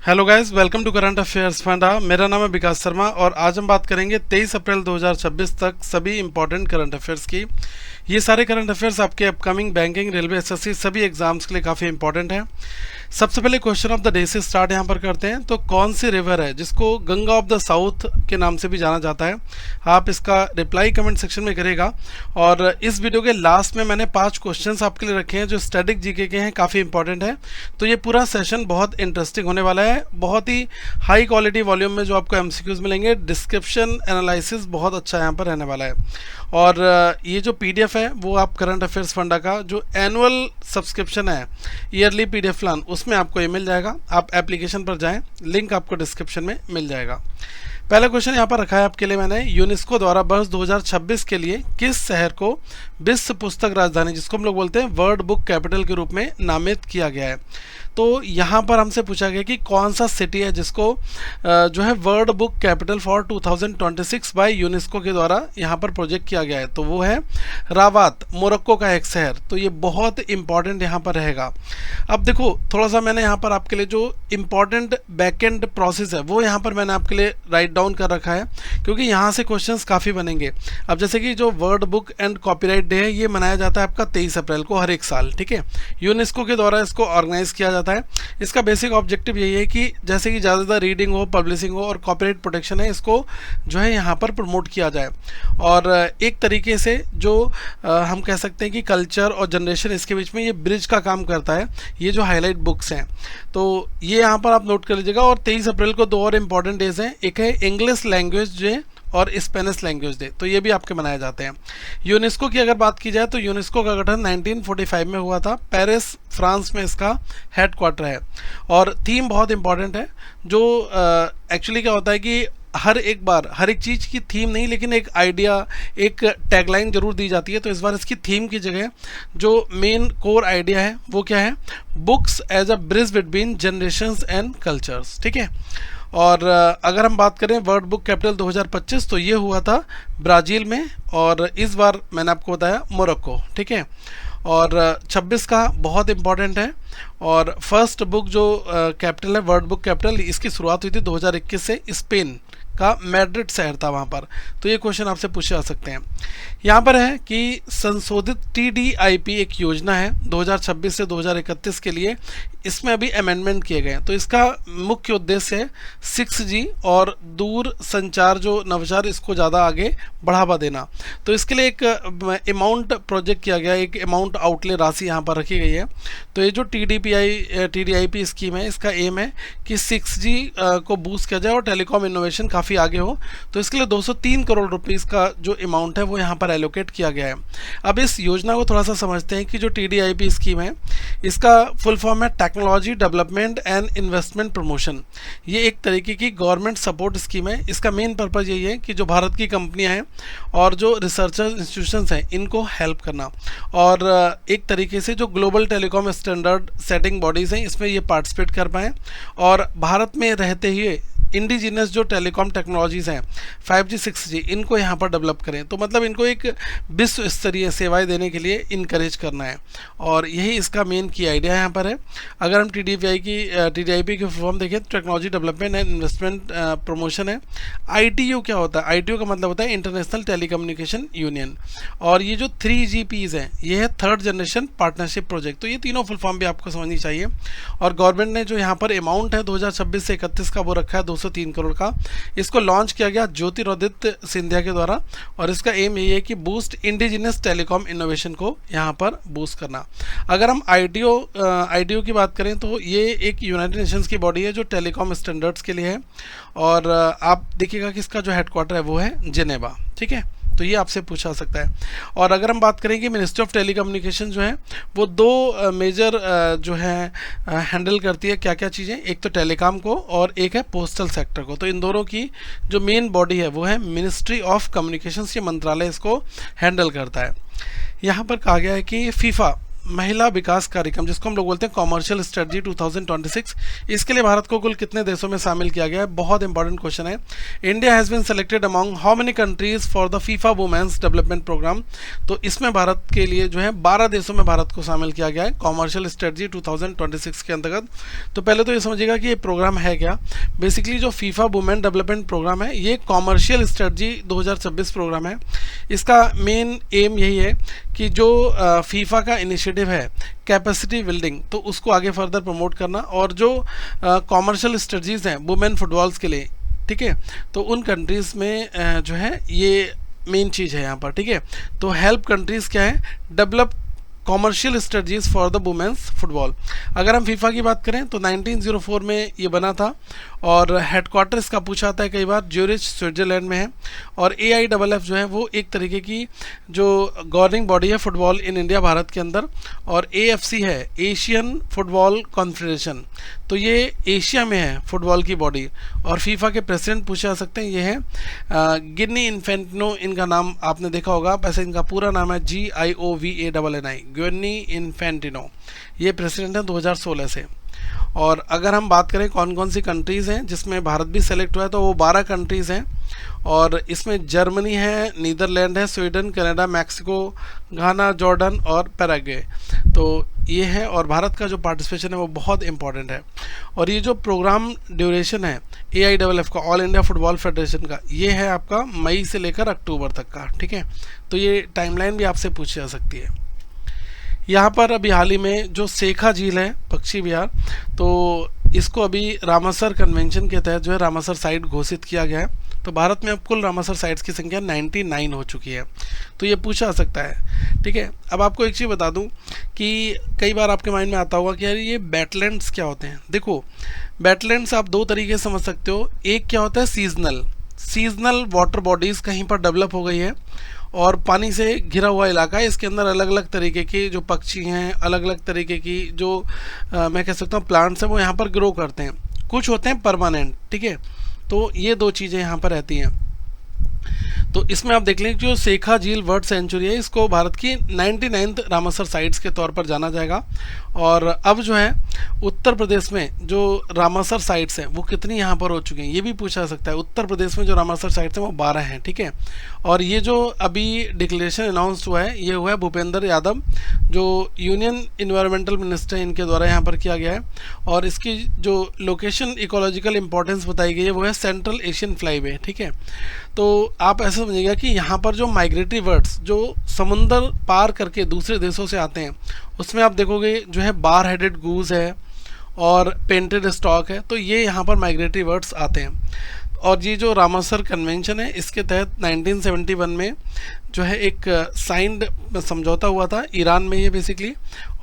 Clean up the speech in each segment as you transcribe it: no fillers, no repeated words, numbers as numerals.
Hello guys, welcome to current affairs funda. मेरा नाम है विकास शर्मा और आज हम बात करेंगे 23 अप्रैल 2026 तक सभी इंपॉर्टेंट करंट अफेयर्स की। ये सारे करंट अफेयर्स आपके अपकमिंग बैंकिंग, रेलवे, एसएससी सभी एग्जाम्स के लिए काफ़ी इंपॉर्टेंट हैं। सबसे पहले क्वेश्चन ऑफ द डे से स्टार्ट यहाँ पर करते हैं। तो कौन सी रिवर है जिसको गंगा ऑफ द साउथ के नाम से भी जाना जाता है? आप इसका रिप्लाई कमेंट सेक्शन में करेगा। और इस वीडियो के लास्ट में मैंने 5 क्वेश्चंस आपके लिए रखे हैं जो स्टैटिक जीके के हैं, काफ़ी इंपॉर्टेंट है। तो ये पूरा सेशन बहुत इंटरेस्टिंग होने वाला है, बहुत ही हाई क्वालिटी वॉल्यूम में जो आपको एमसीक्यूज मिलेंगे। डिस्क्रिप्शन एनालिसिस बहुत अच्छा यहाँ पर रहने वाला है। और ये जो पीडीएफ है वो आप करंट अफेयर्स फंडा का जो एनुअल सब्सक्रिप्शन है, ईयरली पीडीएफ प्लान, उसमें आपको ये मिल जाएगा। आप एप्लीकेशन पर जाएं, लिंक आपको डिस्क्रिप्शन में मिल जाएगा। पहला क्वेश्चन यहाँ पर रखा है आपके लिए मैंने, यूनेस्को द्वारा वर्ष 2026 के लिए किस शहर को विश्व पुस्तक राजधानी, जिसको हम लोग बोलते हैं वर्ल्ड बुक कैपिटल के रूप में नामित किया गया है? तो यहाँ पर हमसे पूछा गया कि कौन सा सिटी है जिसको जो है world book capital for 2026 by UNESCO के द्वारा यहाँ पर प्रोजेक्ट किया गया है। तो वो है राबात, मोरक्को का एक शहर। तो ये बहुत इंपॉर्टेंट यहाँ पर रहेगा। अब देखो, थोड़ा सा मैंने यहाँ पर आपके लिए जो इम्पॉर्टेंट बैकएंड प्रोसेस है वो यहाँ पर मैंने आपके लिए राइट डाउन कर रखा है, क्योंकि यहाँ से क्वेश्चंस काफ़ी बनेंगे। अब जैसे कि जो world book and copyright day है, ये मनाया जाता है आपका 23 अप्रैल को हर एक साल, ठीक है। यूनेस्को के द्वारा इसको ऑर्गेनाइज किया जाता है। इसका बेसिक ऑब्जेक्टिव यही है कि जैसे कि ज़्यादातर रीडिंग हो, पब्लिशिंग हो और कॉपीराइट प्रोटेक्शन है, इसको जो है यहाँ पर प्रमोट किया जाए। और एक तरीके से जो हम कह सकते हैं कि कल्चर और जनरेशन, इसके बीच में ये ब्रिज का काम करता है, ये जो हाईलाइट बुक्स हैं। तो ये यहाँ पर आप नोट कर लीजिएगा। और 23 अप्रैल को 2 और इम्पॉर्टेंट डेज हैं, एक है इंग्लिश लैंग्वेज डे और स्पेनिश लैंग्वेज डे। तो ये भी आपके मनाए जाते हैं। यूनेस्को की अगर बात की जाए तो यूनेस्को का गठन 1945 में हुआ था। पेरिस, फ्रांस में इसका हेडक्वार्टर है। और थीम बहुत इंपॉर्टेंट है, जो एक्चुअली क्या होता है कि हर एक बार हर एक चीज़ की थीम नहीं, लेकिन एक आइडिया, एक टैगलाइन जरूर दी जाती है। तो इस बार इसकी थीम की जगह जो मेन कोर आइडिया है वो क्या है? Books as a bridge between generations and cultures, ठीक है। और अगर हम बात करें वर्ल्ड बुक कैपिटल 2025, तो ये हुआ था ब्राज़ील में, और इस बार मैंने आपको बताया मोरक्को, ठीक है। और 26 का बहुत इंपॉर्टेंट है। और फर्स्ट बुक जो कैपिटल है, वर्ल्ड बुक कैपिटल, इसकी शुरुआत हुई थी 2021 से। स्पेन का मैड्रिड शहर था वहाँ पर। तो ये क्वेश्चन आपसे पूछे जा सकते हैं। यहाँ पर है कि संशोधित TDIP एक योजना है 2026 से 2031 के लिए। इसमें अभी अमेंडमेंट किए गए हैं। तो इसका मुख्य उद्देश्य है 6G और दूर संचार जो नवाचार, इसको ज़्यादा आगे बढ़ावा देना। तो इसके लिए एक अमाउंट प्रोजेक्ट किया गया, एक अमाउंट आउटले राशि यहाँ पर रखी गई है। तो ये जो TDIP स्कीम है, इसका एम है कि 6G को बूस्ट किया जाए और टेलीकॉम इनोवेशन काफ़ी आगे हो। तो इसके लिए 203 करोड़ रुपीस का जो अमाउंट है वो यहाँ पर एलोकेट किया गया है। अब इस योजना को थोड़ा सा समझते हैं कि जो TDIP स्कीम है, इसका फुल फॉर्म है technology development and investment promotion. ये एक तरीके की गवर्नमेंट सपोर्ट स्कीम है। इसका मेन पर्पज़ यही है कि जो भारत की कंपनियां हैं और जो रिसर्चर इंस्टीट्यूशंस हैं, इनको हेल्प करना। और एक तरीके से जो global telecom standard setting bodies हैं, इसमें ये पार्टिसिपेट कर पाएँ और भारत में रहते हुए इंडिजिनस जो टेलीकॉम टेक्नोलॉजीज़ हैं 5G 6G, इनको यहाँ पर डेवलप करें। तो मतलब इनको एक विश्व स्तरीय सेवाएं देने के लिए इनकरेज करना है। और यही इसका मेन की आइडिया यहाँ पर है। अगर हम TDIP की फॉर्म देखें तो technology development and investment promotion है। ITU क्या होता है? ITU का मतलब होता है इंटरनेशनल टेलीकम्युनिकेशन यूनियन। और ये जो 3GPs हैं, ये है थर्ड जनरेशन पार्टनरशिप प्रोजेक्ट। तो ये तीनों फुल फॉर्म भी आपको समझनी चाहिए। और गवर्नमेंट ने जो यहाँ पर अमाउंट है 2026 से 31 का वो रखा है 203 करोड़ का। इसको लॉन्च किया गया ज्योतिरादित्य सिंधिया के द्वारा। और इसका एम यही है कि बूस्ट इंडिजिनस टेलीकॉम इनोवेशन को यहाँ पर बूस्ट करना। अगर हम ITU की बात करें तो ये एक यूनाइटेड नेशंस की बॉडी है जो टेलीकॉम स्टैंडर्ड्स के लिए है। और आप देखिएगा कि इसका जो हेडक्वार्टर है वो है जिनेवा, ठीक है। तो ये आपसे पूछा सकता है। और अगर हम बात करें कि मिनिस्ट्री ऑफ टेलीकम्युनिकेशन जो है वो 2 मेजर जो है हैंडल करती है क्या क्या चीज़ें, एक तो टेलीकॉम को और एक है पोस्टल सेक्टर को। तो इन दोनों की जो मेन बॉडी है वो है मिनिस्ट्री ऑफ कम्युनिकेशंस। ये मंत्रालय इसको हैंडल करता है। यहाँ पर कहा गया है कि फीफा महिला विकास कार्यक्रम, जिसको हम लोग बोलते हैं कॉमर्शियल स्ट्रेटजी 2026, इसके लिए भारत को कुल कितने देशों में शामिल किया गया है? बहुत इंपॉर्टेंट क्वेश्चन है। India has been selected among how many countries for the FIFA women's development program. तो इसमें भारत के लिए जो है 12 देशों में भारत को शामिल किया गया है कॉमर्शियल स्ट्रेटजी 2026 के अंतर्गत। तो पहले तो ये समझिएगा कि ये प्रोग्राम है क्या। बेसिकली जो फीफा वुमेन डेवलपमेंट प्रोग्राम है ये कॉमर्शियल स्ट्रेटजी 2026 प्रोग्राम है। इसका मेन एम यही है कि जो फीफा का इनिशिएटिव है कैपेसिटी बिल्डिंग, तो उसको आगे फर्दर प्रमोट करना, और जो कॉमर्शियल स्ट्रेटजीज हैं वुमेन फुटबॉल्स के लिए, ठीक है, तो उन कंट्रीज़ में जो है ये मेन चीज़ है यहाँ पर, ठीक है। तो हेल्प कंट्रीज़ क्या है? Develop commercial strategies for the women's football. अगर हम फीफा की बात करें तो 1904 में ये बना था, और हेडक्वार्टर इसका पूछा आता है कई बार, ज्यूरिच स्विट्जरलैंड में है। और AIFF जो है वो एक तरीके की जो गवर्निंग बॉडी है फुटबॉल इन इंडिया भारत के अंदर, और AFC है एशियन फुटबॉल कॉन्फेडरेशन, तो ये एशिया में है फुटबॉल की बॉडी। और फीफा के प्रेसिडेंट पूछे जा सकते हैं, ये हैं गिनी इन्फेंटिनो, इनका नाम आपने देखा होगा, वैसे इनका पूरा नाम है GIOVANNI, गिनी इन्फेंटिनो, ये प्रेसिडेंट हैं 2016 से। और अगर हम बात करें कौन कौन सी कंट्रीज़ हैं जिसमें भारत भी सेलेक्ट हुआ है, तो वो 12 कंट्रीज़ हैं, और इसमें जर्मनी है, नीदरलैंड है, स्वीडन, कनाडा, मैक्सिको, घाना, जॉर्डन और पैराग्वे, तो ये है। और भारत का जो पार्टिसिपेशन है वो बहुत इंपॉर्टेंट है। और ये जो प्रोग्राम ड्यूरेशन है AIFF का, ऑल इंडिया फुटबॉल फेडरेशन का, ये है आपका मई से लेकर अक्टूबर तक का, ठीक है। तो ये टाइमलाइन भी आपसे पूछी जा सकती है। यहाँ पर अभी हाल ही में जो सेखा झील है पक्षी विहार, तो इसको अभी रामासर कन्वेंशन के तहत जो है रामासर साइट घोषित किया गया है। तो भारत में अब कुल रामासर साइट्स की संख्या 99 हो चुकी है, तो ये पूछा जा सकता है, ठीक है। अब आपको एक चीज़ बता दूं कि कई बार आपके माइंड में आता होगा कि यार ये वेटलैंड्स क्या होते हैं। देखो, वेटलैंड्स आप दो तरीके से समझ सकते हो। एक क्या होता है सीजनल वाटर बॉडीज़ कहीं पर डेवलप हो गई है और पानी से घिरा हुआ इलाका है, इसके अंदर अलग अलग तरीके के जो पक्षी हैं, अलग अलग तरीके की जो मैं कह सकता हूँ प्लांट्स हैं, वो यहाँ पर ग्रो करते हैं। कुछ होते हैं परमानेंट, ठीक है। तो ये दो चीज़ें यहाँ पर रहती हैं। तो इसमें आप देख लें कि जो सेखा झील बर्ड सेंचुरी है, इसको भारत की 99th रामासर साइट्स के तौर पर जाना जाएगा। और अब जो है उत्तर प्रदेश में जो रामासर साइट्स हैं वो कितनी यहाँ पर हो चुकी हैं, ये भी पूछा जा सकता है। उत्तर प्रदेश में जो रामासर साइट्स हैं वो 12 हैं, ठीक है। और ये जो अभी डिक्लेरेशन अनाउंस हुआ है, ये हुआ है भूपेंद्र यादव, जो यूनियन इन्वायरमेंटल मिनिस्टर, इनके द्वारा यहाँ पर किया गया है। और इसकी जो लोकेशन इकोलॉजिकल इंपॉर्टेंस बताई गई है वो है सेंट्रल एशियन फ्लाईवे, ठीक है। तो आप ऐसा समझिएगा कि यहाँ पर जो माइग्रेटरी बर्ड्स जो समुंदर पार करके दूसरे देशों से आते हैं, उसमें आप देखोगे जो है बार हेडेड गूज है और पेंटेड स्टॉक है, तो ये यहाँ पर माइग्रेटरी बर्ड्स आते हैं। और ये जो रामासर कन्वेंशन है, इसके तहत 1971 में जो है एक साइंड समझौता हुआ था ईरान में, ये बेसिकली।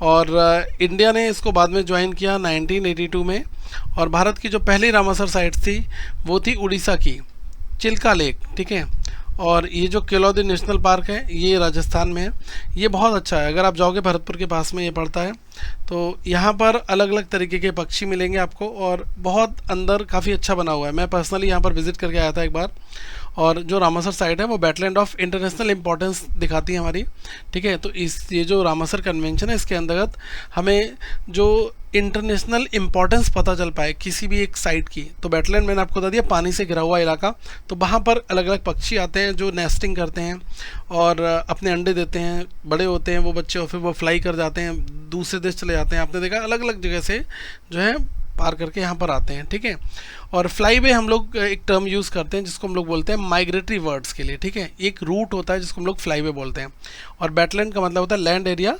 और इंडिया ने इसको बाद में ज्वाइन किया 1982 में। और भारत की जो पहली रामासर साइट थी वो थी उड़ीसा की चिल्का लेक, ठीक है। और ये जो केलौदी नेशनल पार्क है ये राजस्थान में है, ये बहुत अच्छा है। अगर आप जाओगे भरतपुर के पास में ये पड़ता है, तो यहाँ पर अलग अलग तरीके के पक्षी मिलेंगे आपको, और बहुत अंदर काफ़ी अच्छा बना हुआ है। मैं पर्सनली यहाँ पर विज़िट करके आया था एक बार। और जो रामासर साइट है वो वेटलैंड ऑफ इंटरनेशनल इंपॉर्टेंस दिखाती है हमारी, ठीक है। तो ये जो रामासर कन्वेंशन है, इसके अंतर्गत हमें जो इंटरनेशनल इंपॉर्टेंस पता चल पाए किसी भी एक साइट की, तो वेटलैंड मैंने आपको बता दिया पानी से घिरा हुआ इलाका, तो वहाँ पर अलग अलग पक्षी आते हैं जो नेस्टिंग करते हैं और अपने अंडे देते हैं, बड़े होते हैं वो बच्चे, और फिर वो फ्लाई कर जाते हैं, दूसरे देश चले जाते हैं। आपने देखा अलग अलग जगह से जो है पार करके यहाँ पर आते हैं, ठीक है। और फ्लाईवे हम लोग एक टर्म यूज़ करते हैं जिसको हम लोग बोलते हैं माइग्रेटरी बर्ड्स के लिए, ठीक है। एक रूट होता है जिसको हम लोग फ्लाईवे बोलते हैं। और वेटलैंड का मतलब होता है land area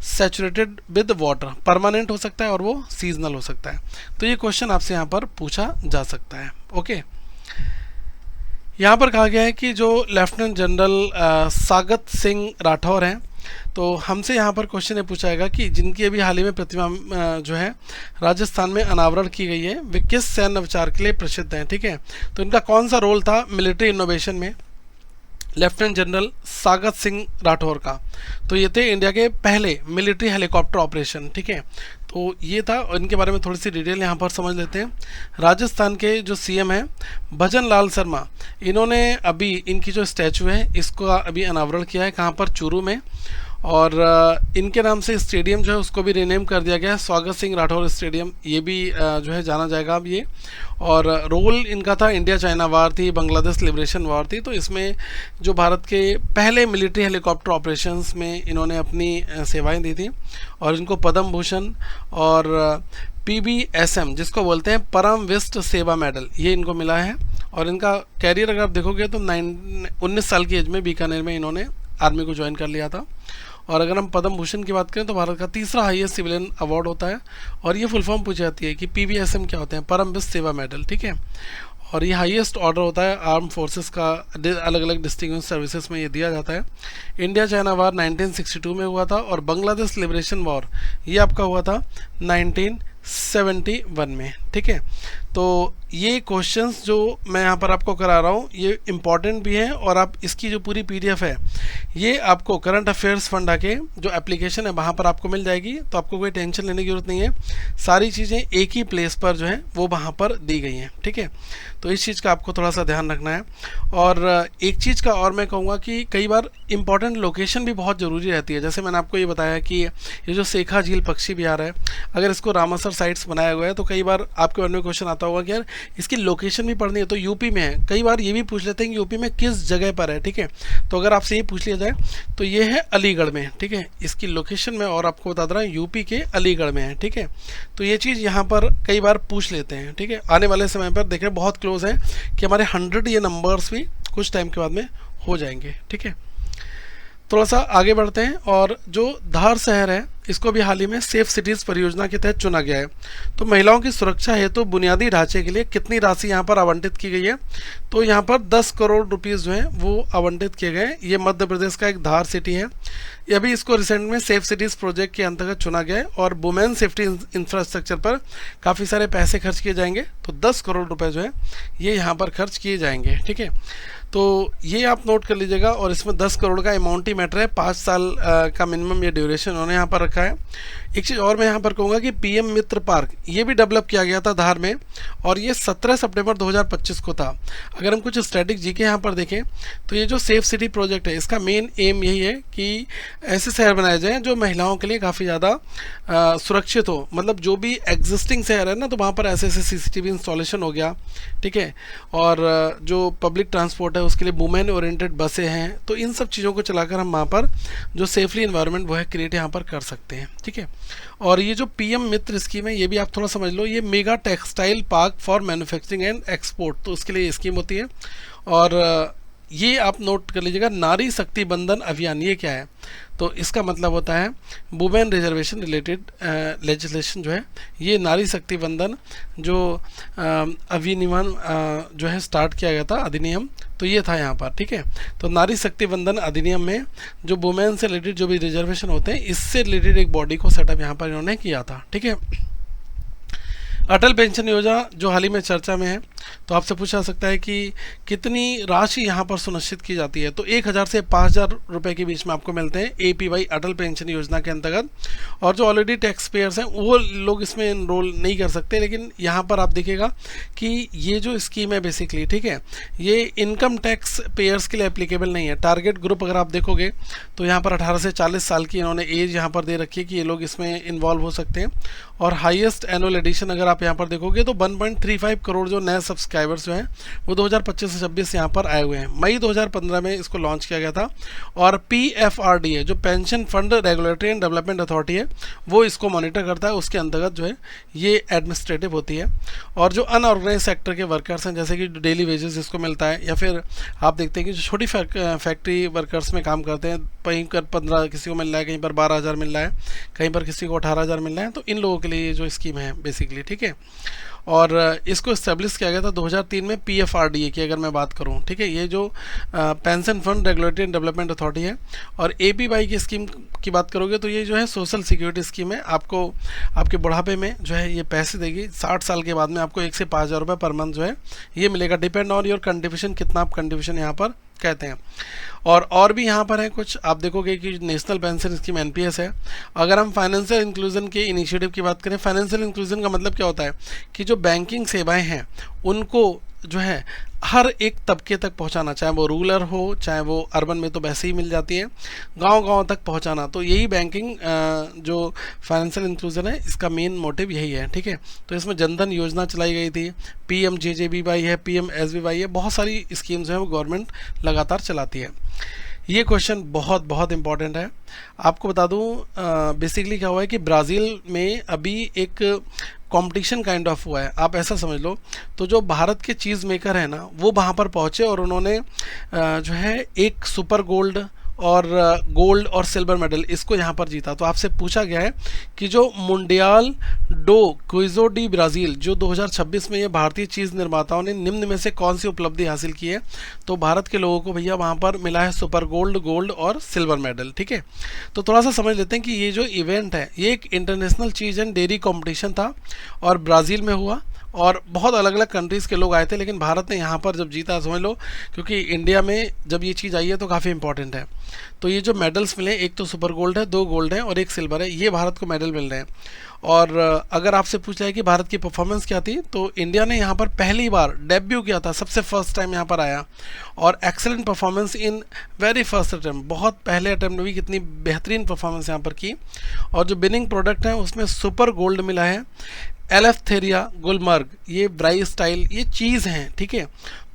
saturated with water, permanent हो सकता है और वो सीजनल हो सकता है। तो ये क्वेश्चन आपसे यहाँ पर पूछा जा सकता है, ओके। यहाँ पर कहा गया है कि जो लेफ्टिनेंट जनरल सागत सिंह राठौर हैं, तो हमसे यहाँ पर क्वेश्चन ये पूछा जाएगा कि जिनकी अभी हाल ही में प्रतिमा जो है राजस्थान में अनावरण की गई है, वे किस सैन्य विचार के लिए प्रसिद्ध हैं, ठीक है। तो इनका कौन सा रोल था मिलिट्री इनोवेशन में, लेफ्टिनेंट जनरल सागत सिंह राठौर का। तो ये थे इंडिया के पहले मिलिट्री हेलीकॉप्टर ऑपरेशन, ठीक है। तो ये था, इनके बारे में थोड़ी सी डिटेल यहाँ पर समझ लेते हैं। राजस्थान के जो सीएम हैं भजन लाल शर्मा, इन्होंने अभी इनकी जो स्टैचू है इसको अभी अनावरण किया है, कहाँ पर, चूरू में। और इनके नाम से स्टेडियम जो है उसको भी रीनेम कर दिया गया है, स्वागत सिंह राठौर स्टेडियम, ये भी जो है जाना जाएगा अब ये। और रोल इनका था, इंडिया चाइना वार थी, बांग्लादेश लिबरेशन वार थी, तो इसमें जो भारत के पहले मिलिट्री हेलीकॉप्टर ऑपरेशंस में इन्होंने अपनी सेवाएं दी थी। और इनको पद्म भूषण और PBSM जिसको बोलते हैं परम विशिष्ट सेवा मेडल, ये इनको मिला है। और इनका कैरियर अगर आप देखोगे तो 19 साल की एज में बीकानेर में इन्होंने आर्मी को ज्वाइन कर लिया था। और अगर हम पद्म भूषण की बात करें तो भारत का तीसरा हाईएस्ट सिविलियन अवार्ड होता है। और ये फुल फॉर्म पूछी जाती है कि PBSM क्या होते हैं, परम विशिष्ट सेवा मेडल, ठीक है। और ये हाईएस्ट ऑर्डर होता है आर्म फोर्सेस का, अलग अलग डिस्टिंग्विश सर्विसेज में ये दिया जाता है। इंडिया चाइना वार 1962 में हुआ था और बांग्लादेश लिबरेशन वॉर ये आपका हुआ था 1971 में, ठीक है। तो ये क्वेश्चंस जो मैं यहाँ पर आपको करा रहा हूँ ये इम्पॉर्टेंट भी हैं, और आप इसकी जो पूरी PDF है ये आपको करंट अफेयर्स फंडा के जो एप्लीकेशन है वहाँ पर आपको मिल जाएगी। तो आपको कोई टेंशन लेने की जरूरत नहीं है, सारी चीज़ें एक ही प्लेस पर जो है वो वहाँ पर दी गई हैं, ठीक है। तो इस चीज़ का आपको थोड़ा सा ध्यान रखना है। और एक चीज़ का और मैं कहूँगा कि कई बार इंपॉर्टेंट लोकेशन भी बहुत ज़रूरी रहती है। जैसे मैंने आपको ये बताया कि ये जो सेखा झील पक्षी विहार है, अगर इसको रामासर साइट्स बनाया हुआ है तो कई बार आपके मन में क्वेश्चन आता होगा कि यार इसकी लोकेशन भी पढ़नी है, तो यूपी में है। कई बार ये भी पूछ लेते हैं कि यूपी में किस जगह पर है, ठीक है। तो अगर आपसे ये पूछ लिया जाए तो ये है अलीगढ़ में, ठीक है। इसकी लोकेशन में और आपको बता रहा हूँ यूपी के अलीगढ़ में है, ठीक है। तो ये चीज़ यहाँ पर कई बार पूछ लेते हैं, ठीक है। आने वाले समय पर देखें बहुत क्लोज है कि हमारे 100 ये नंबर्स भी कुछ टाइम के बाद में हो जाएंगे, ठीक है। थोड़ा सा आगे बढ़ते हैं। और जो धार शहर है इसको भी हाल ही में सेफ सिटीज़ परियोजना के तहत चुना गया है। तो महिलाओं की सुरक्षा हेतु बुनियादी ढांचे के लिए कितनी राशि यहाँ पर आवंटित की गई है, तो यहाँ पर 10 करोड़ रुपीज़ जो हैं वो आवंटित किए गए। ये मध्य प्रदेश का एक धार सिटी है, ये अभी इसको रिसेंट में सेफ सिटीज़ प्रोजेक्ट के अंतर्गत चुना गया है। और वुमेन सेफ्टी इंफ्रास्ट्रक्चर पर काफ़ी सारे पैसे खर्च किए जाएंगे, तो 10 करोड़ रुपये जो है ये यहाँ पर खर्च किए जाएंगे, ठीक है। तो ये आप नोट कर लीजिएगा। और इसमें 10 करोड़ का अमाउंट ही मैटर है, 5 साल का मिनिमम ये ड्यूरेशन उन्होंने यहाँ पर रखा है। एक चीज़ और मैं यहाँ पर कहूँगा कि PM मित्र पार्क ये भी डेवलप किया गया था धार में, और ये 17 सितंबर 2025 को था। अगर हम कुछ स्टैटिक जीके यहाँ पर देखें तो ये जो सेफ सिटी प्रोजेक्ट है इसका मेन एम यही है कि ऐसे शहर बनाए जाएँ जो महिलाओं के लिए काफ़ी ज़्यादा सुरक्षित हो। मतलब जो भी एग्जिस्टिंग शहर है ना, तो वहाँ पर ऐसे CCTV इंस्टॉलेशन हो गया, ठीक है। और जो पब्लिक ट्रांसपोर्ट है उसके लिए वुमेन ओरिएंटेड बसें हैं, तो इन सब चीज़ों को चलाकर हम वहाँ पर जो सेफली एनवायरनमेंट वो है क्रिएट यहाँ पर कर सकते हैं, ठीक है। और ये जो PM मित्र स्कीम है ये भी आप थोड़ा समझ लो, ये mega textile park for manufacturing and export, तो उसके लिए स्कीम होती है। और ये आप नोट कर लीजिएगा, नारी शक्ति बंधन अभियान ये क्या है, तो इसका मतलब होता है वुमेन रिजर्वेशन रिलेटेड लेजिस्लेशन जो है, ये नारी शक्ति बंधन जो अभिनियमन जो है स्टार्ट किया गया था अधिनियम, तो ये था यहाँ पर, ठीक है। तो नारी शक्ति बंधन अधिनियम में जो वुमेन से रिलेटेड जो भी रिजर्वेशन होते हैं इससे रिलेटेड एक बॉडी को सेटअप यहाँ पर इन्होंने किया था, ठीक है। अटल पेंशन योजना जो हाल ही में चर्चा में है, तो आपसे पूछा सकता है कि कितनी राशि यहाँ पर सुनिश्चित की जाती है, तो 1000 से 5000 रुपये के बीच में आपको मिलते हैं APY अटल पेंशन योजना के अंतर्गत। और जो ऑलरेडी टैक्स पेयर्स हैं वो लोग इसमें एनरोल नहीं कर सकते, लेकिन यहाँ पर आप देखिएगा कि ये जो स्कीम है बेसिकली, ठीक है, ये इनकम टैक्स पेयर्स के लिए एप्लीकेबल नहीं है। टारगेट ग्रुप अगर आप देखोगे तो यहाँ पर 18 से 40 साल की इन्होंने एज यहाँ पर दे रखी है कि ये लोग इसमें इन्वॉल्व हो सकते हैं। और हाईएस्ट एनुअल एडिशन अगर आप यहाँ पर देखोगे तो 1.35 करोड़ जो नए सब्सक्राइबर्स जो हैं वो 2025 से 26 यहाँ पर आए हुए हैं। मई 2015 में इसको लॉन्च किया गया था। और PFRDA जो pension fund regulatory and development authority है वो इसको मॉनिटर करता है, उसके अंतर्गत जो है ये एडमिनिस्ट्रेटिव होती है। और जो अनऑर्गेनाइज सेक्टर के वर्कर्स हैं जैसे कि डेली वेजेस जिसको मिलता है, या फिर आप देखते हैं कि जो छोटी फैक्ट्री वर्कर्स में काम करते हैं, कहीं पर 15 किसी को मिल रहा है, कहीं पर 12,000 मिल रहा है, कहीं पर किसी को 18,000 मिल रहा है, तो इन लोगों के लिए ये जो स्कीम है बेसिकली, ठीक है। और इसको इस्टेब्लिश किया गया था 2003 में PFRDA की अगर मैं बात करूं, ठीक है। ये जो pension fund regulatory and development authority है। और APY की स्कीम की बात करोगे तो ये जो है सोशल सिक्योरिटी स्कीम है, आपको आपके बुढ़ापे में जो है ये पैसे देगी। 60 साल के बाद में आपको 1 से 5,000 रुपये पर मंथ जो है ये मिलेगा, डिपेंड ऑन योर कंट्रीब्यूशन, कितना आप कंट्रीब्यूशन यहाँ पर कहते हैं। और भी यहाँ पर है कुछ, आप देखोगे कि नेशनल पेंशन स्कीम NPS है। अगर हम फाइनेंशियल इंक्लूजन के इनिशिएटिव की बात करें, फाइनेंशियल इंक्लूजन का मतलब क्या होता है कि जो बैंकिंग सेवाएं हैं उनको जो है हर एक तबके तक पहुंचाना, चाहे वो रूरल हो चाहे वो अर्बन में तो वैसे ही मिल जाती है, गांव-गांव तक पहुंचाना। तो यही बैंकिंग जो फाइनेंशियल इंक्लूजन है इसका मेन मोटिव यही है, ठीक है। तो इसमें जनधन योजना चलाई गई थी, PMJJBY है, PMSBY है, बहुत सारी स्कीम्स जो है वो गवर्नमेंट लगातार चलाती है। ये क्वेश्चन बहुत बहुत इंपॉर्टेंट है। आपको बता दूं बेसिकली क्या हुआ है कि ब्राज़ील में अभी एक कंपटीशन काइंड ऑफ हुआ है, आप ऐसा समझ लो। तो जो भारत के चीज़ मेकर हैं ना वो वहाँ पर पहुँचे और उन्होंने जो है एक सुपर गोल्ड और गोल्ड और सिल्वर मेडल इसको यहाँ पर जीता। तो आपसे पूछा गया है कि जो मुंडियाल डो क्विजो डी ब्राज़ील जो 2026 में ये भारतीय चीज़ निर्माताओं ने निम्न में से कौन सी उपलब्धि हासिल की है। तो भारत के लोगों को भैया वहाँ पर मिला है सुपर गोल्ड, गोल्ड और सिल्वर मेडल, ठीक है। तो थोड़ा सा समझ लेते हैं कि ये जो इवेंट है ये एक international cheese and dairy competition था और ब्राज़ील में हुआ और बहुत अलग अलग कंट्रीज़ के लोग आए थे, लेकिन भारत ने यहाँ पर जब जीता समझ लो, क्योंकि इंडिया में जब ये चीज़ आई है तो काफ़ी इंपॉर्टेंट है। तो ये जो मेडल्स मिले, एक तो सुपर गोल्ड है, 2 गोल्ड हैं और 1 सिल्वर है, ये भारत को मेडल मिल रहे हैं। और अगर आपसे पूछा है कि भारत की परफॉर्मेंस क्या थी, तो इंडिया ने यहाँ पर पहली बार डेब्यू किया था, सबसे फर्स्ट टाइम यहाँ पर आया और excellent performance in very first attempt, बहुत पहले अटैम्प्ट में भी कितनी बेहतरीन परफॉर्मेंस यहाँ पर की। और जो विनिंग प्रोडक्ट है उसमें सुपर गोल्ड मिला है। एलेफ्थेरिया गुलमर्ग, ये ब्राई स्टाइल ये चीज़ हैं, ठीक है।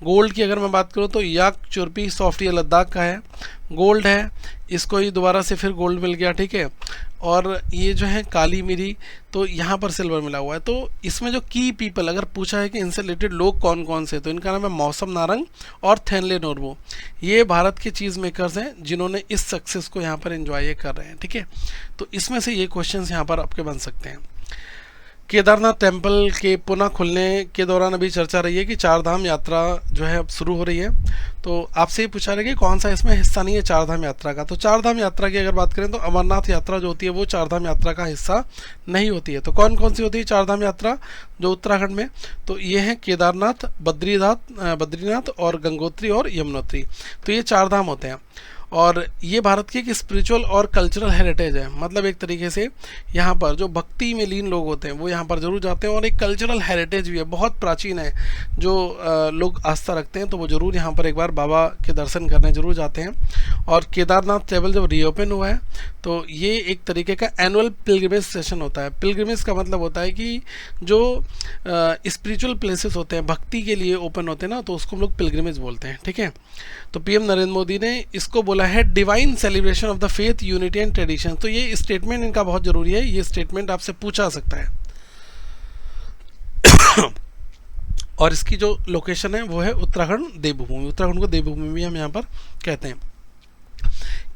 गोल्ड की अगर मैं बात करूँ तो याक चुरपी सॉफ्ट, ये लद्दाख का है, गोल्ड है, इसको ही दोबारा से फिर गोल्ड मिल गया, ठीक है। और ये जो है काली मिरी, तो यहाँ पर सिल्वर मिला हुआ है। तो इसमें जो की पीपल अगर पूछा है कि इनसे रिलेटेड लोग कौन कौन से, तो इनका नाम है मौसम नारंग और थेनले नोरबो। ये भारत के चीज़ मेकर्स हैं जिन्होंने इस सक्सेस को यहाँ पर एंजॉय कर रहे हैं, ठीक है। तो इसमें से ये क्वेश्चंस यहाँ पर आपके बन सकते हैं। केदारनाथ टेम्पल के पुनः खुलने के दौरान अभी चर्चा रही है कि 4 धाम यात्रा जो है अब शुरू हो रही है। तो आपसे ये पूछा रहा है कि कौन सा इसमें हिस्सा नहीं है 4 धाम यात्रा का। तो 4 धाम यात्रा की अगर बात करें तो अमरनाथ यात्रा जो होती है वो 4 धाम यात्रा का हिस्सा नहीं होती है। तो कौन कौन सी होती है 4 धाम यात्रा जो उत्तराखंड में, तो ये है केदारनाथ, बद्रीनाथ और गंगोत्री और यमुनोत्री। तो ये 4 धाम होते हैं और ये भारत की एक स्पिरिचुअल और कल्चरल हेरिटेज है। मतलब एक तरीके से यहाँ पर जो भक्ति में लीन लोग होते हैं वो यहाँ पर ज़रूर जाते हैं और एक कल्चरल हेरिटेज भी है, बहुत प्राचीन है। जो लोग आस्था रखते हैं तो वो ज़रूर यहाँ पर एक बार बाबा के दर्शन करने ज़रूर जाते हैं। और केदारनाथ टेम्पल जब रीओपन हुआ है तो ये एक तरीके का एनुअल पिलग्रिमेज सेशन होता है। पिलग्रिमेज का मतलब होता है कि जो स्पिरिचुअल प्लेसेस होते हैं भक्ति के लिए ओपन होते हैं ना, तो उसको हम लोग पिलग्रिमेज बोलते हैं, ठीक है। तो पीएम नरेंद्र मोदी ने इसको बोला है divine celebration of the faith, unity and tradition. तो ये स्टेटमेंट इनका बहुत जरूरी है, ये स्टेटमेंट आपसे पूछा सकता है। और इसकी जो लोकेशन है वो है उत्तराखंड देवभूमि। उत्तराखंड को देवभूमि भी हम यहाँ पर कहते हैं।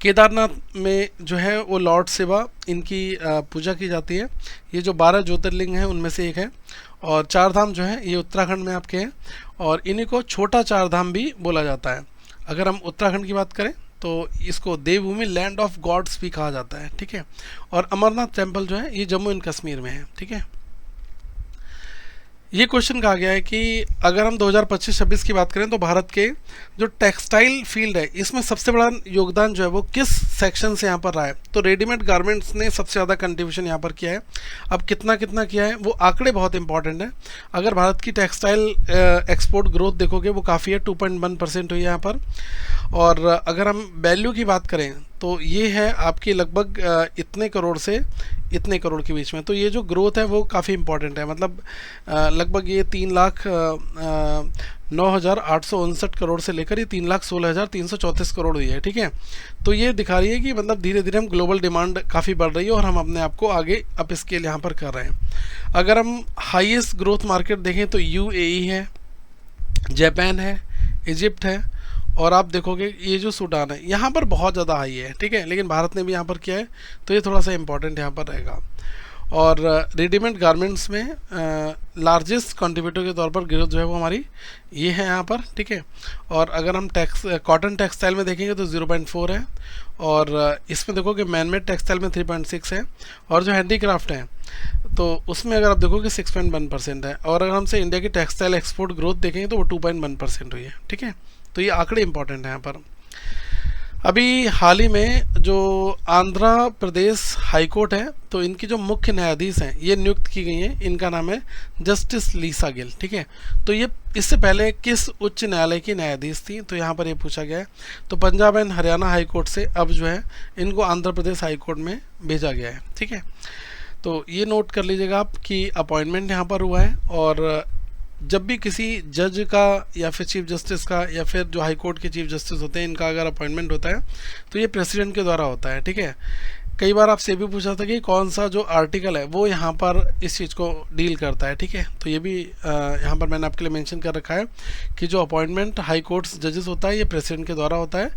केदारनाथ में जो है वो लॉर्ड शिवा इनकी पूजा की जाती है। ये जो 12 ज्योतिर्लिंग हैं उनमें से एक है। और 4 धाम जो है ये उत्तराखंड में आपके हैं और इन्हीं को छोटा 4 धाम भी बोला जाता है। अगर हम उत्तराखंड की बात करें तो इसको देवभूमि, लैंड ऑफ गॉड्स भी कहा जाता है, ठीक है। और अमरनाथ टेम्पल जो है ये जम्मू एंड कश्मीर में है, ठीक है। ये क्वेश्चन कहा गया है कि अगर हम 2025-26 की बात करें तो भारत के जो टेक्सटाइल फील्ड है इसमें सबसे बड़ा योगदान जो है वो किस सेक्शन से यहाँ पर रहा है। तो रेडीमेड गारमेंट्स ने सबसे ज़्यादा कंट्रीब्यूशन यहाँ पर किया है। अब कितना कितना किया है वो आंकड़े बहुत इंपॉर्टेंट है। अगर भारत की टेक्सटाइल एक्सपोर्ट ग्रोथ देखोगे वो काफ़ी है, 2.1% हुई है यहाँ पर। और अगर हम वैल्यू की बात करें तो ये है आपकी लगभग इतने करोड़ से इतने करोड़ के बीच में। तो ये जो ग्रोथ है वो काफ़ी इंपॉर्टेंट है। मतलब लगभग ये 3,09,859 करोड़ से लेकर ये 3,16,334 करोड़ हुई है, ठीक है। तो ये दिखा रही है कि मतलब धीरे धीरे हम ग्लोबल डिमांड काफ़ी बढ़ रही है और हम अपने आप को आगे अप स्केल यहाँ पर कर रहे हैं। अगर हम हाईएस्ट ग्रोथ मार्केट देखें तो UAE है, जापान है, इजिप्ट है और आप देखोगे ये जो सूडान है यहाँ पर बहुत ज़्यादा हाई है, ठीक है। लेकिन भारत ने भी यहाँ पर किया है तो ये थोड़ा सा इम्पोर्टेंट यहाँ पर रहेगा। और रेडीमेड गारमेंट्स में लार्जेस्ट कंट्रीब्यूटर के तौर पर ग्रोथ जो है वो हमारी ये है यहाँ पर, ठीक है। और अगर हम कॉटन टेक्सटाइल में देखेंगे तो 0.4 है। और इसमें देखोगे मैनमेड टेक्सटाइल में 3.6 है। और जो हैंडीक्राफ्ट है तो उसमें अगर आप देखोगे 6.1% है। और अगर हमसे इंडिया की टेक्सटाइल एक्सपोर्ट ग्रोथ देखेंगे तो वो 2.1% हुई है, ठीक है। तो ये आंकड़े इंपॉर्टेंट हैं यहाँ पर। अभी हाल ही में जो आंध्र प्रदेश हाई कोर्ट है, तो इनकी जो मुख्य न्यायाधीश हैं ये नियुक्त की गई हैं, इनका नाम है जस्टिस लीसा गिल। ठीक है, तो ये इससे पहले किस उच्च न्यायालय की न्यायाधीश थी, तो यहाँ पर ये पूछा गया है। तो Punjab and Haryana high court से अब जो है इनको आंध्र प्रदेश हाई कोर्ट में भेजा गया है। ठीक है, तो ये नोट कर लीजिएगा आप कि अपॉइंटमेंट यहाँ पर हुआ है, और जब भी किसी जज का या फिर चीफ जस्टिस का या फिर जो हाई कोर्ट के चीफ जस्टिस होते हैं इनका अगर अपॉइंटमेंट होता है तो ये प्रेसिडेंट के द्वारा होता है। ठीक है, कई बार आपसे भी पूछा था कि कौन सा जो आर्टिकल है वो यहाँ पर इस चीज़ को डील करता है। ठीक है, तो ये भी यहाँ पर मैंने आपके लिए मेंशन कर रखा है कि जो अपॉइंटमेंट हाई कोर्ट्स जजेस होता है ये प्रेसिडेंट के द्वारा होता है,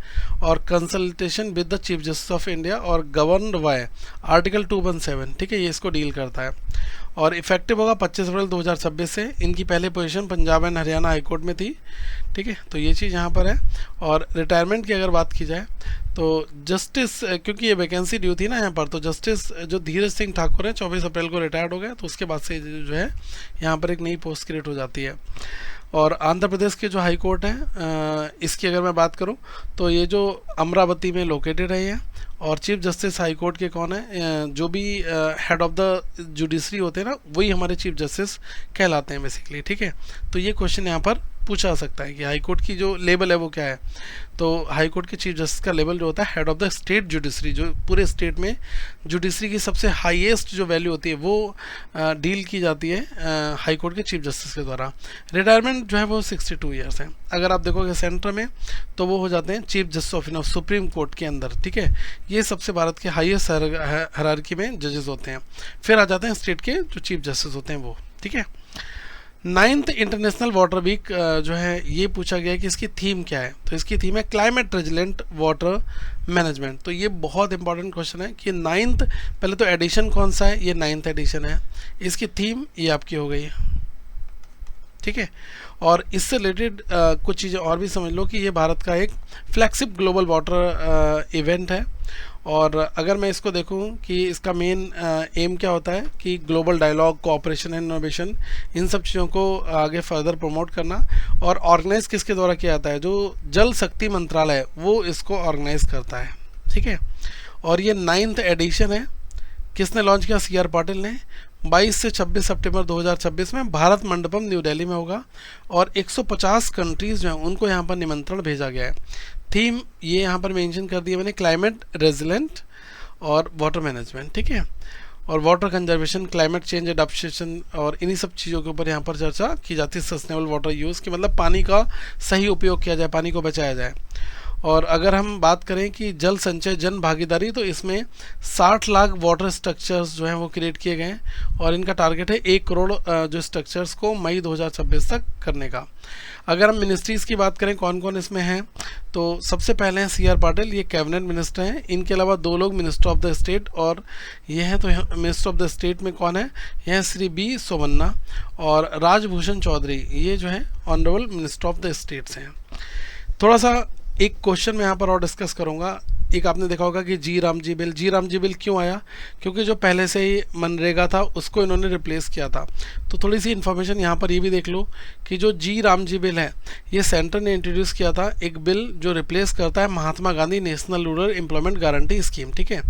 और consultation with the chief justice of India और गवर्नड बाय आर्टिकल 217। ठीक है, ये इसको डील करता है, और इफेक्टिव होगा 25 अप्रैल 2026 से। इनकी पहले position Punjab and Haryana high court में थी। ठीक है, तो ये चीज़ यहाँ पर है। और रिटायरमेंट की अगर बात की जाए तो जस्टिस, क्योंकि ये वैकेंसी ड्यू थी ना यहाँ पर, तो जस्टिस जो धीरज सिंह ठाकुर हैं 24 अप्रैल को रिटायर्ड हो गए, तो उसके बाद से जो है यहाँ पर एक नई पोस्ट क्रिएट हो जाती है। और आंध्र प्रदेश के जो हाई कोर्ट है इसकी अगर मैं बात करूँ तो ये जो अमरावती में लोकेटेड है ये, और चीफ जस्टिस हाई कोर्ट के कौन है, जो भी हेड ऑफ द जुडिशरी होते हैं ना वही हमारे चीफ जस्टिस कहलाते हैं बेसिकली। ठीक है, तो ये क्वेश्चन यहाँ पर पूछा जा सकता है कि हाई कोर्ट की जो लेवल है वो क्या है। तो हाई कोर्ट के चीफ जस्टिस का लेवल जो होता है head of the state judiciary, जो पूरे स्टेट में जुडिशरी की सबसे हाईएस्ट जो वैल्यू होती है वो डील की जाती है हाई कोर्ट के चीफ जस्टिस के द्वारा। रिटायरमेंट जो है वो 62 ईयर्स है। अगर आप देखोगे सेंटर में तो वो हो जाते हैं chief justice of India supreme court के अंदर। ठीक है, ये सबसे भारत के हाईएस्ट हायरार्की में जजेस होते हैं। फिर आ जाते हैं स्टेट के जो चीफ जस्टिस होते हैं वो। ठीक है, 9th इंटरनेशनल वाटर वीक जो है ये पूछा गया है कि इसकी थीम क्या है, तो इसकी थीम है क्लाइमेट रेजिलेंट वाटर मैनेजमेंट। तो ये बहुत इंपॉर्टेंट क्वेश्चन है कि 9th, पहले तो एडिशन कौन सा है, ये 9th एडिशन है। इसकी थीम ये आपकी हो गई है। ठीक है, और इससे रिलेटेड कुछ चीज़ें और भी समझ लो कि ये भारत का एक फ्लैगशिप ग्लोबल वाटर इवेंट है। और अगर मैं इसको देखूं कि इसका मेन एम क्या होता है कि global dialogue, cooperation and innovation, इन सब चीज़ों को आगे फर्दर प्रमोट करना। और ऑर्गेनाइज किसके द्वारा किया जाता है, जो जल शक्ति मंत्रालय वो इसको ऑर्गेनाइज करता है। ठीक है, और ये 9th एडिशन है। किसने लॉन्च किया, CR पाटिल ने। 22 से 26 सितंबर 2026 में भारत मंडपम न्यू दिल्ली में होगा, और 150 कंट्रीज़ जो हैं उनको यहाँ पर निमंत्रण भेजा गया है। थीम ये यहाँ पर मेंशन कर दिया मैंने, क्लाइमेट रेजिलेंट और वाटर मैनेजमेंट। ठीक है, और water conservation, climate change adaptation, और इन्हीं सब चीज़ों के ऊपर यहाँ पर चर्चा की जाती है। सस्टेनेबल वाटर यूज़ की मतलब पानी का सही उपयोग किया जाए, पानी को बचाया जाए। और अगर हम बात करें कि जल संचय जन भागीदारी, तो इसमें 60 लाख वाटर स्ट्रक्चर्स जो हैं वो क्रिएट किए गए हैं, और इनका टारगेट है 1 करोड़ जो स्ट्रक्चर्स को मई 2026 तक करने का। अगर हम मिनिस्ट्रीज़ की बात करें कौन कौन इसमें हैं, तो सबसे पहले हैं CR पाटिल, ये कैबिनेट मिनिस्टर हैं। इनके अलावा 2 लोग मिनिस्टर ऑफ द स्टेट, और ये हैं तो मिनिस्टर ऑफ द स्टेट में कौन है, यह है श्री B सोमन्ना, और राजभूषण चौधरी ये जो है honourable minister of the states हैं। थोड़ा सा एक क्वेश्चन मैं यहाँ पर और डिस्कस करूँगा। एक आपने देखा होगा कि जी रामजी बिल क्यों आया, क्योंकि जो पहले से ही मनरेगा था उसको इन्होंने रिप्लेस किया था। तो थोड़ी सी इन्फॉर्मेशन यहाँ पर ये भी देख लो कि जो जी रामजी बिल है ये सेंटर ने इंट्रोड्यूस किया था, एक बिल जो रिप्लेस करता है Mahatma Gandhi National Rural Employment Guarantee Scheme. ठीक है,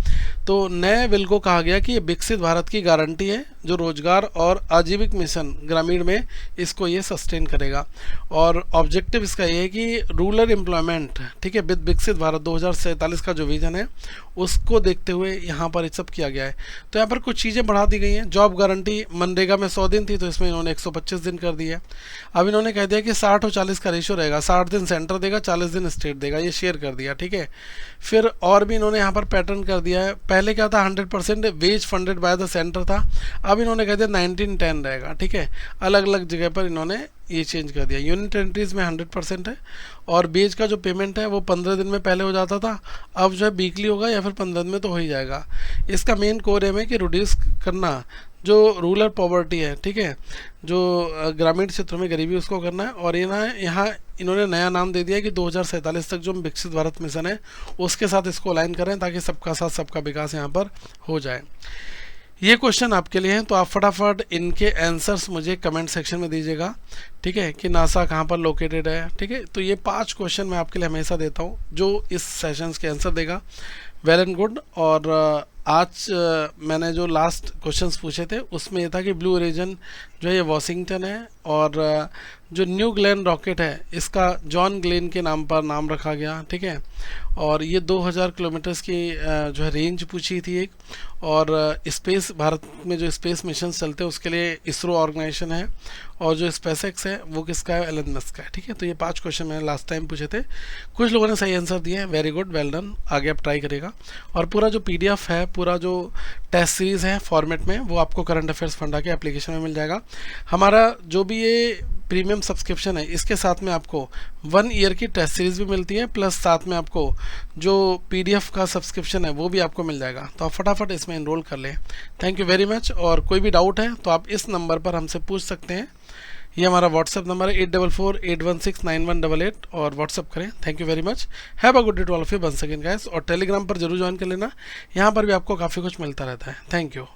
तो नए बिल को कहा गया कि ये विकसित भारत की गारंटी है जो रोजगार और आजीविक मिशन ग्रामीण में इसको ये सस्टेन करेगा, और ऑब्जेक्टिव इसका ये है कि रूरल एम्प्लॉयमेंट, ठीक है, विद विकसित भारत 2047 का जो विजन है उसको देखते हुए यहाँ पर ये सब किया गया है। तो यहाँ पर कुछ चीज़ें बढ़ा दी गई हैं। जॉब गारंटी मनरेगा में 100 दिन थी, तो इसमें इन्होंने 125 दिन कर दिया है। अब इन्होंने कह दिया कि 60 और 40 का रेशियो रहेगा, 60 दिन सेंटर देगा, 40 दिन स्टेट देगा, ये शेयर कर दिया। ठीक है, फिर और भी इन्होंने यहाँ पर पैटर्न कर दिया है। पहले क्या था, 100% wage funded by the centre था, अब इन्होंने कह दिया 1910 रहेगा। ठीक है, अलग अलग जगह पर इन्होंने ये चेंज कर दिया। यूनिट टेरिटरीज में 100% है, और बेज का जो पेमेंट है वो 15 दिन में पहले हो जाता था, अब जो है वीकली होगा या फिर 15 दिन में तो हो ही जाएगा। इसका मेन कोर एम है कि रिड्यूस करना जो रूरल पॉवर्टी है, ठीक है, जो ग्रामीण क्षेत्रों में गरीबी उसको करना है। और ये ना यहाँ इन्होंने नया नाम दे दिया है कि 2047 तक जो विकसित भारत मिशन है उसके साथ इसको अलाइन करें ताकि सबका साथ सबका विकास यहाँ पर हो जाए। ये क्वेश्चन आपके लिए हैं, तो आप फटाफट इनके आंसर्स मुझे कमेंट सेक्शन में दीजिएगा, ठीक है, कि नासा कहाँ पर लोकेटेड है, ठीक है। तो ये 5 क्वेश्चन मैं आपके लिए हमेशा देता हूँ, जो इस सेशंस के आंसर देगा वेल एंड गुड। और आज मैंने जो लास्ट क्वेश्चंस पूछे थे उसमें ये था कि ब्लू ओरिजिन जो है ये वॉशिंगटन है, और जो न्यू ग्लेन रॉकेट है इसका जॉन ग्लेन के नाम पर नाम रखा गया, ठीक है। और ये 2000 किलोमीटर्स की जो है रेंज पूछी थी एक, और स्पेस भारत में जो स्पेस मिशन चलते हैं उसके लिए इसरो ऑर्गेनाइजेशन है, और जो स्पेसएक्स है वो किसका है, एलन मस्क का है, ठीक है। तो ये 5 क्वेश्चन मैंने लास्ट टाइम पूछे थे, कुछ लोगों ने सही आंसर दिए हैं, वेरी गुड, वेल डन, आगे आप ट्राई करेगा। और पूरा जो PDF है, पूरा जो टेस्ट सीरीज़ है फॉर्मेट में, वो आपको करंट अफेयर्स फंडा के एप्लीकेशन में मिल जाएगा। हमारा जो भी ये प्रीमियम सब्सक्रिप्शन है इसके साथ में आपको 1 ईयर की टेस्ट सीरीज़ भी मिलती है, प्लस साथ में आपको जो PDF का सब्सक्रिप्शन है वो भी आपको मिल जाएगा। तो आप फटाफट इसमें इनरोल कर लें। Thank you very much. और कोई भी डाउट है तो आप इस नंबर पर हमसे पूछ सकते हैं, ये हमारा व्हाट्सएप नंबर है 8448169188, और व्हाट्सएप करें। Thank you very much, have a good day to all of you once again guys. और टेलीग्राम पर जरूर ज्वाइन कर लेना, यहाँ पर भी आपको काफ़ी कुछ मिलता रहता है। Thank you.